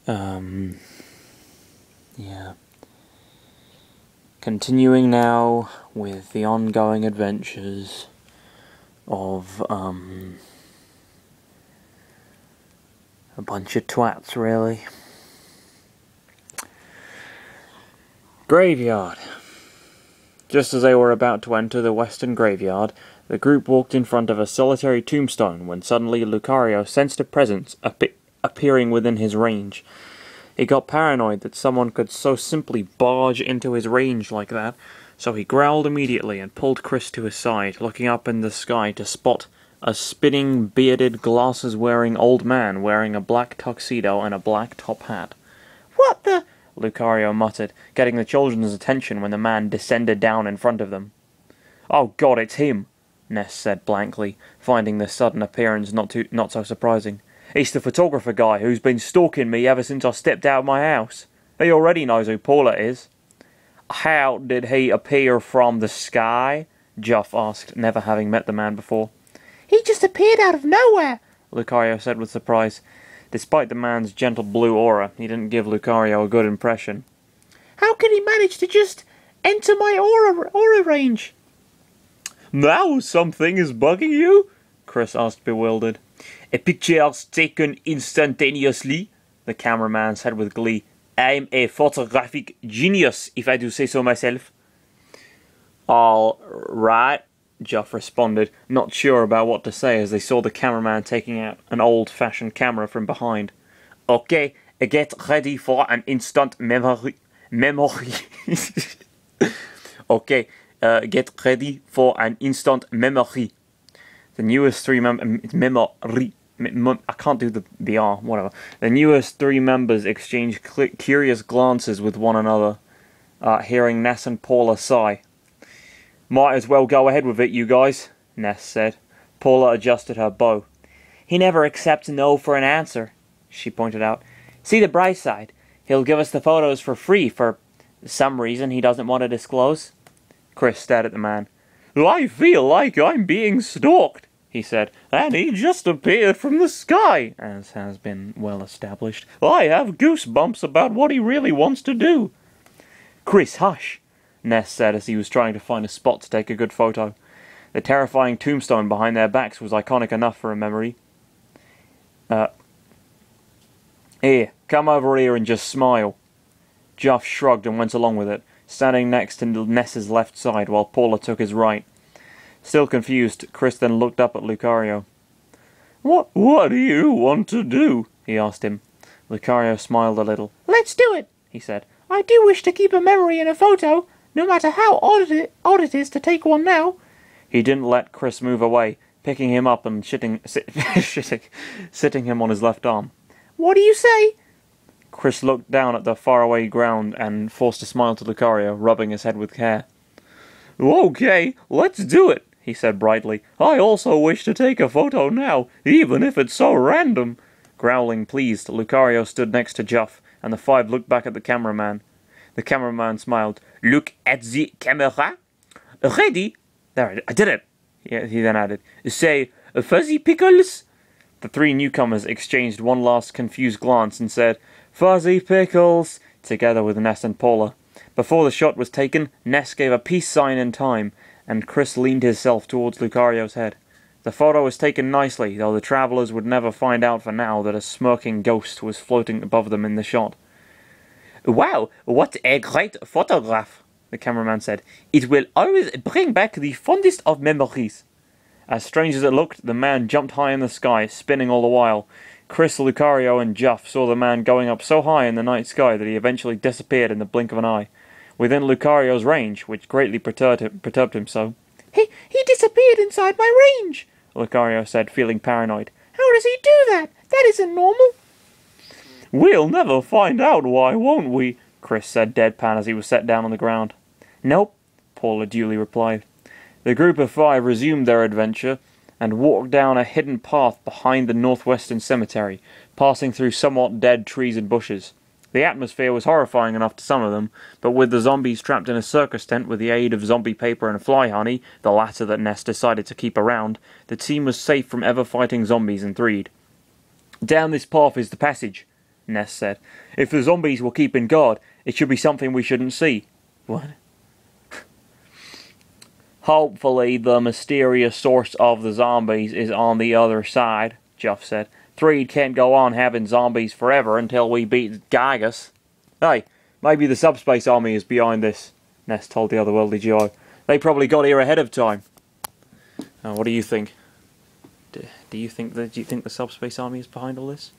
Yeah. Continuing now with the ongoing adventures of, a bunch of twats, really. Graveyard. Just as they were about to enter the western graveyard, the group walked in front of a solitary tombstone when suddenly Lucario sensed a presence appearing within his range. He got paranoid that someone could so simply barge into his range like that, so he growled immediately and pulled Chris to his side, looking up in the sky to spot a spinning, bearded, glasses-wearing old man wearing a black tuxedo and a black top hat. "What the—" Lucario muttered, getting the children's attention when the man descended down in front of them. "Oh God, it's him," Ness said blankly, finding this sudden appearance not so surprising. "He's the photographer guy who's been stalking me ever since I stepped out of my house. He already knows who Paula is." "How did he appear from the sky?" Juff asked, never having met the man before. "He just appeared out of nowhere," Lucario said with surprise. Despite the man's gentle blue aura, he didn't give Lucario a good impression. "How could he manage to just enter my aura range?" "Now something is bugging you?" Chris asked, bewildered. "A picture's taken instantaneously," the cameraman said with glee. "I'm a photographic genius, if I do say so myself." "All right," Juff responded, not sure about what to say as they saw the cameraman taking out an old-fashioned camera from behind. "Okay, get ready for an instant memory. Okay, get ready for an instant memory." The newest three I can't do the R, whatever. The newest three members exchanged curious glances with one another, hearing Ness and Paula sigh. "Might as well go ahead with it, you guys," Ness said. Paula adjusted her bow. "He never accepts no for an answer," she pointed out. "See the bright side. He'll give us the photos for free for some reason he doesn't want to disclose." Chris stared at the man. "I feel like I'm being stalked," he said, "and he just appeared from the sky, as has been well established. I have goosebumps about what he really wants to do." "Chris, hush," Ness said as he was trying to find a spot to take a good photo. The terrifying tombstone behind their backs was iconic enough for a memory. "Here, come over here and just smile." Juff shrugged and went along with it, standing next to Ness's left side while Paula took his right. Still confused, Chris then looked up at Lucario. What do you want to do?" he asked him. Lucario smiled a little. "Let's do it," he said. "I do wish to keep a memory in a photo, no matter how odd it is to take one now." He didn't let Chris move away, picking him up and sitting him on his left arm. "What do you say?" Chris looked down at the faraway ground and forced a smile to Lucario, rubbing his head with care. "Okay, let's do it," he said brightly. "I also wish to take a photo now, even if it's so random." Growling pleased, Lucario stood next to Juff, and the five looked back at the cameraman. The cameraman smiled. "Look at the camera. Ready?" "There, I did it," he then added. "Say, fuzzy pickles?" The three newcomers exchanged one last confused glance and said, "Fuzzy pickles," together with Ness and Paula. Before the shot was taken, Ness gave a peace sign in time, and Chris leaned himself towards Lucario's head. The photo was taken nicely, though the travellers would never find out for now that a smirking ghost was floating above them in the shot. "Wow, what a great photograph," the cameraman said. "It will always bring back the fondest of memories." As strange as it looked, the man jumped high in the sky, spinning all the while. Chris, Lucario, and Juff saw the man going up so high in the night sky that he eventually disappeared in the blink of an eye, within Lucario's range, which greatly perturbed him so. He disappeared inside my range," Lucario said, feeling paranoid. "How does he do that? That isn't normal." "We'll never find out why, won't we?" Chris said deadpan as he was set down on the ground. "Nope," Paula duly replied. The group of five resumed their adventure and walked down a hidden path behind the northwestern cemetery, passing through somewhat dead trees and bushes. The atmosphere was horrifying enough to some of them, but with the zombies trapped in a circus tent with the aid of zombie paper and fly honey, the latter that Ness decided to keep around, the team was safe from ever fighting zombies and threed. "Down this path is the passage," Ness said. If the zombies were keeping guard, it should be something we shouldn't see. What? Hopefully the mysterious source of the zombies is on the other side, Jeff said. Threed can't go on having zombies forever until we beat Gygas. Hey, maybe the Subspace army is behind this, Ness told the otherworldly GI. They probably got here ahead of time. What do you think? Do you think the Subspace army is behind all this?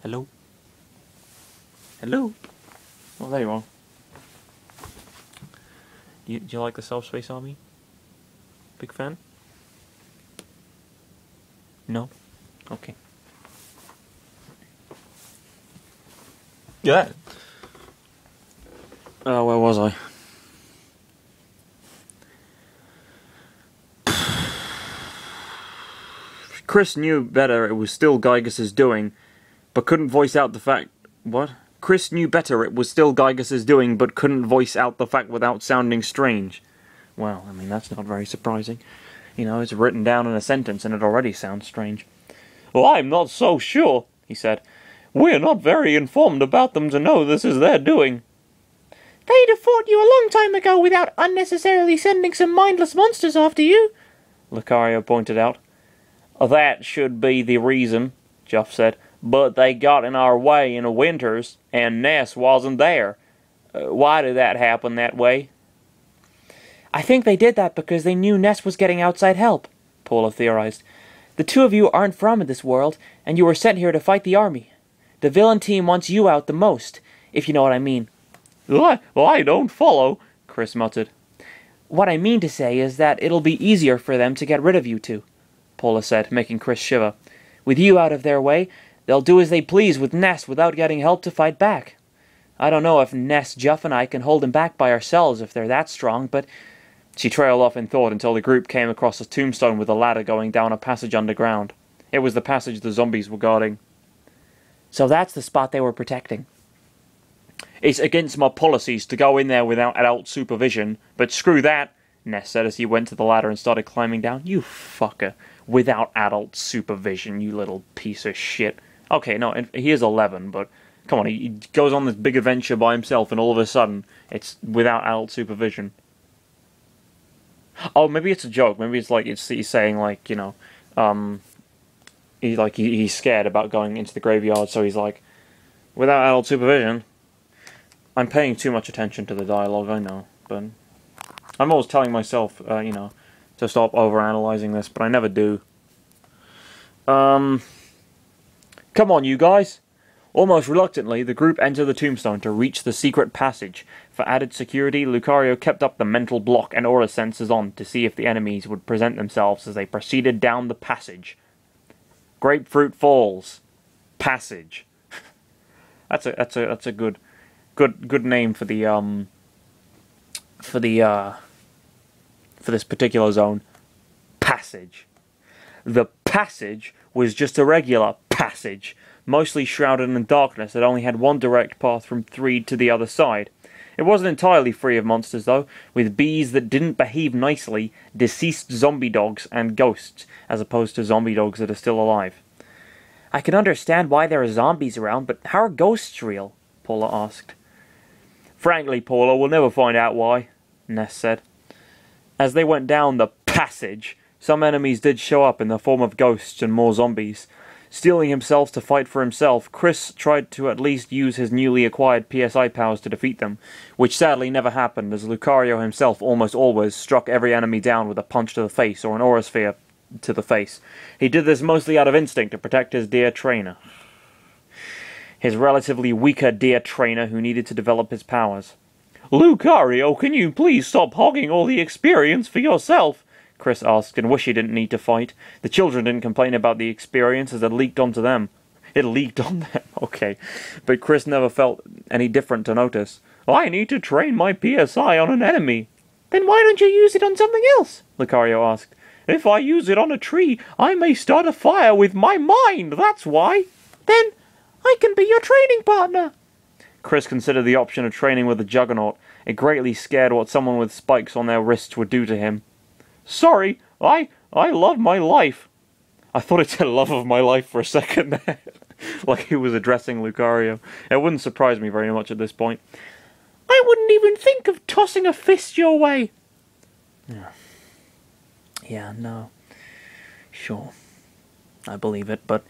Hello? Hello? Well, there you are. Do you like the Subspace army? Big fan? No? Okay. Yeah. Where was I? Chris knew better it was still Gygas's doing, but couldn't voice out the fact... What? Chris knew better it was still Gygas's doing, but couldn't voice out the fact without sounding strange. Well, I mean, that's not very surprising. You know, it's written down in a sentence and it already sounds strange. Well, I'm not so sure, he said. We're not very informed about them to know this is their doing. They'd have fought you a long time ago without unnecessarily sending some mindless monsters after you, Lucario pointed out. That should be the reason, Jeff said, but they got in our way in the winters, and Ness wasn't there. Why did that happen that way? I think they did that because they knew Ness was getting outside help, Paula theorized. The two of you aren't from this world, and you were sent here to fight the army. The villain team wants you out the most, if you know what I mean. I don't follow, Chris muttered. What I mean to say is that it'll be easier for them to get rid of you two, Paula said, making Chris shiver. With you out of their way, they'll do as they please with Ness without getting help to fight back. I don't know if Ness, Jeff, and I can hold him back by ourselves if they're that strong, but... She trailed off in thought until the group came across a tombstone with a ladder going down a passage underground. It was the passage the zombies were guarding. So that's the spot they were protecting. It's against my policies to go in there without adult supervision, but screw that, Ness said as he went to the ladder and started climbing down. You fucker. Without adult supervision, you little piece of shit. Okay, no, he is 11, but come on, he goes on this big adventure by himself and all of a sudden, it's without adult supervision. Oh, maybe it's a joke. Maybe it's like he's saying, like, you know, he's scared about going into the graveyard, so he's like, without adult supervision. I'm paying too much attention to the dialogue, I know, but I'm always telling myself, you know, to stop overanalyzing this, but I never do. Come on, you guys. Almost reluctantly, the group entered the tombstone to reach the secret passage. For added security, Lucario kept up the mental block and aura sensors on to see if the enemies would present themselves as they proceeded down the passage. Grapefruit Falls. Passage. That's a good name for the for this particular zone. Passage. The passage was just a regular passage, mostly shrouded in darkness that only had one direct path from Threed to the other side. It wasn't entirely free of monsters, though, with bees that didn't behave nicely, deceased zombie dogs, and ghosts, as opposed to zombie dogs that are still alive. I can understand why there are zombies around, but how are ghosts real? Paula asked. Frankly, Paula, we'll never find out why, Ness said. As they went down the passage, some enemies did show up in the form of ghosts and more zombies. Steeling himself to fight for himself, Chris tried to at least use his newly acquired PSI powers to defeat them, which sadly never happened, as Lucario himself almost always struck every enemy down with a punch to the face or an aura sphere to the face. He did this mostly out of instinct to protect his dear trainer. His relatively weaker dear trainer who needed to develop his powers. Lucario, can you please stop hogging all the experience for yourself? Chris asked, and wished he didn't need to fight. The children didn't complain about the experience as it leaked onto them. It leaked on them, okay. But Chris never felt any different to notice. I need to train my PSI on an enemy. Then why don't you use it on something else? Lucario asked. If I use it on a tree, I may start a fire with my mind, that's why. Then I can be your training partner. Chris considered the option of training with a juggernaut. It greatly scared what someone with spikes on their wrists would do to him. Sorry, I love my life. I thought it said love of my life for a second there. like he was addressing Lucario. It wouldn't surprise me very much at this point. I wouldn't even think of tossing a fist your way. Yeah, no. Sure. I believe it, but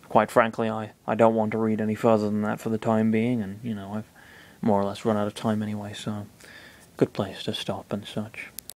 quite frankly, I don't want to read any further than that for the time being, and, I've more or less run out of time anyway, so good place to stop and such.